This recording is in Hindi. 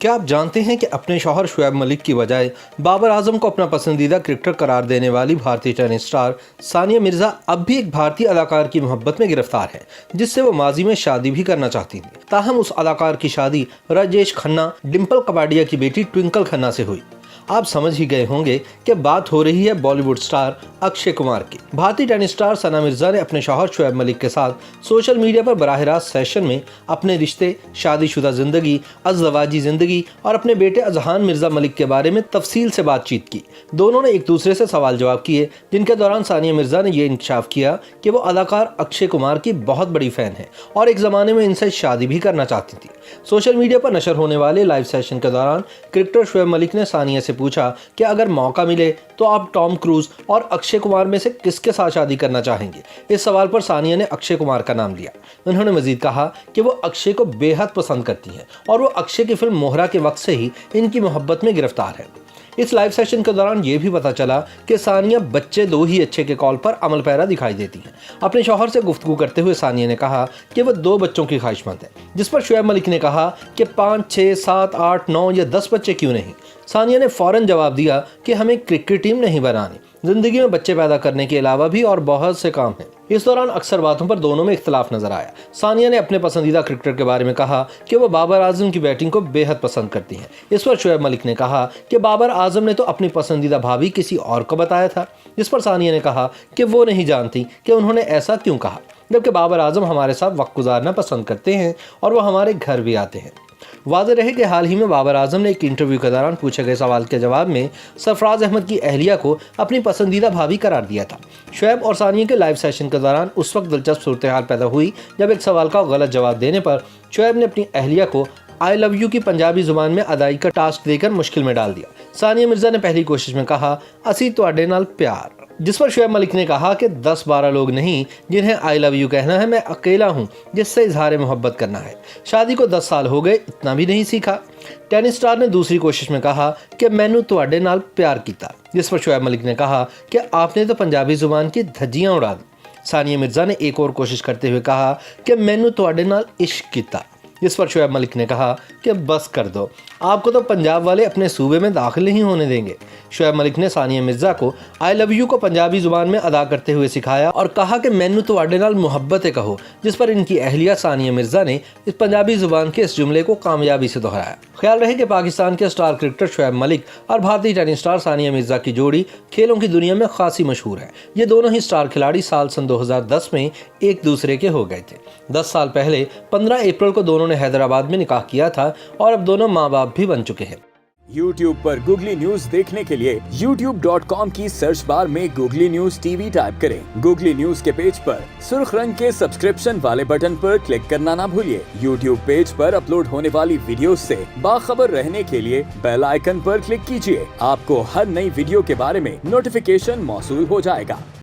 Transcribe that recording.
क्या आप जानते हैं कि अपने शौहर शुएब मलिक की बजाय बाबर आजम को अपना पसंदीदा क्रिकेटर करार देने वाली भारतीय टेनिस स्टार सानिया मिर्जा अब भी एक भारतीय अदाकार की मोहब्बत में गिरफ्तार है, जिससे वो माजी में शादी भी करना चाहती थी। ताहम उस अदाकार की शादी राजेश खन्ना डिम्पल कपाडिया की बेटी ट्विंकल खन्ना से हुई। आप समझ ही गए होंगे कि बात हो रही है बॉलीवुड स्टार अक्षय कुमार की। भारतीय टेनिस स्टार सानिया मिर्जा ने अपने शौहर शुएब मलिक के साथ सोशल मीडिया पर बराह रास्त सेशन में अपने रिश्ते, शादीशुदा जिंदगी, अज़दवाजी जिंदगी और अपने बेटे अजहान मिर्जा मलिक के बारे में तफसील से बातचीत की। दोनों ने एक दूसरे से सवाल जवाब किए, जिनके दौरान सानिया मिर्जा ने यह इंकशाफ किया कि वो अदाकार अक्षय कुमार की बहुत बड़ी फैन है और एक जमाने में इनसे शादी भी करना चाहती थी। सोशल मीडिया पर नशर होने वाले लाइव सेशन के दौरान क्रिकेटर शुएब मलिक ने सानिया से पूछा कि अगर मौका मिले तो आप टॉम क्रूज और अक्षय कुमार में से किसके साथ शादी करना चाहेंगे। इस सवाल पर सानिया ने अक्षय कुमार का नाम लिया। उन्होंने मजीद कहा कि वो अक्षय को बेहद पसंद करती हैं और वो अक्षय की फिल्म मोहरा के वक्त से ही इनकी मोहब्बत में गिरफ्तार है। इस लाइव सेशन के दौरान ये भी पता चला कि सानिया बच्चे दो ही अच्छे के कॉल पर अमल पैरा दिखाई देती हैं। अपने शौहर से गुफ्तगू करते हुए सानिया ने कहा कि वो 2 बच्चों की ख्वाहिशमंद है, जिस पर शुएब मलिक ने कहा कि 5, 6, 7, 8, 9 या 10 बच्चे क्यों नहीं। सानिया ने फौरन जवाब दिया कि हमें क्रिकेट टीम नहीं बनानी, जिंदगी में बच्चे पैदा करने के अलावा भी और बहुत से काम हैं। इस दौरान अक्सर बातों पर दोनों में इख्तलाफ नजर आया। सानिया ने अपने पसंदीदा क्रिकेटर के बारे में कहा कि वो बाबर आजम की बैटिंग को बेहद पसंद करती हैं। इस पर शुएब मलिक ने कहा कि बाबर आजम ने तो अपनी पसंदीदा भाभी किसी और को बताया था, जिस पर सानिया ने कहा कि वो नहीं जानती कि उन्होंने ऐसा क्यों कहा, जबकि बाबर आजम हमारे साथ वक्त गुजारना पसंद करते हैं और वो हमारे घर भी आते हैं। वाज़ेह रहे कि हाल ही में बाबर आजम ने एक इंटरव्यू के दौरान पूछे गए सवाल के जवाब में सरफराज अहमद की अहलिया को अपनी पसंदीदा भाभी करार दिया था। शुएब और सानिया के लाइव सेशन के दौरान उस वक्त दिलचस्प सूरत हाल पैदा हुई जब एक सवाल का गलत जवाब देने पर शुएब ने अपनी अहलिया को आई लव यू की पंजाबी जुबान में अदाई का टास्क देकर मुश्किल में डाल दिया। सानिया मिर्जा ने पहली कोशिश में कहा असी तुहाडे नाल प्यार, जिस पर शुएब मलिक ने कहा कि 10-12 लोग नहीं जिन्हें आई लव यू कहना है, मैं अकेला हूं जिससे इजहार मोहब्बत करना है। शादी को 10 साल हो गए, इतना भी नहीं सीखा। टेनिस स्टार ने दूसरी कोशिश में कहा कि मैनू तुहाडे नाल प्यार कीता, जिस पर शुएब मलिक ने कहा कि आपने तो पंजाबी जुबान की धज्जियां उड़ा दी। सानिया मिर्जा ने एक और कोशिश करते हुए कहा कि मैनू तुहाडे नाल इश्क कीता, जिस पर शुएब मलिक ने कहा कि बस कर दो, आपको तो पंजाब वाले अपने सूबे में दाखिल नहीं होने देंगे। शुएब मलिक ने सानिया मिर्जा को आई लव यू को पंजाबी जुबान में अदा करते हुए सिखाया और कहा कि मैनू तुहाडे नाल मुहब्बत है कहो, जिस पर इनकी अहलिया सानिया मिर्जा ने इस पंजाबी जुबान के इस जुमले को कामयाबी से दोहराया। ख्याल रहे कि पाकिस्तान के स्टार क्रिकेटर शुएब मलिक और भारतीय टेनिस स्टार सानिया मिर्जा की जोड़ी खेलों की दुनिया में खासी मशहूर है। ये दोनों ही स्टार खिलाड़ी साल सन 2010 में एक दूसरे के हो गए थे। 10 साल पहले 15 अप्रैल को दोनों ने हैदराबाद में निकाह किया था और अब दोनों माँ बाप भी बन चुके हैं। YouTube पर गूगली न्यूज देखने के लिए youtube.com की सर्च बार में गूगली न्यूज टीवी टाइप करें। गूगली न्यूज के पेज पर सुर्ख रंग के सब्सक्रिप्शन वाले बटन पर क्लिक करना ना भूलिए। YouTube पेज पर अपलोड होने वाली वीडियोस से बाखबर रहने के लिए बेल आइकन पर क्लिक कीजिए। आपको हर नई वीडियो के बारे में नोटिफिकेशन मौसूल हो जाएगा।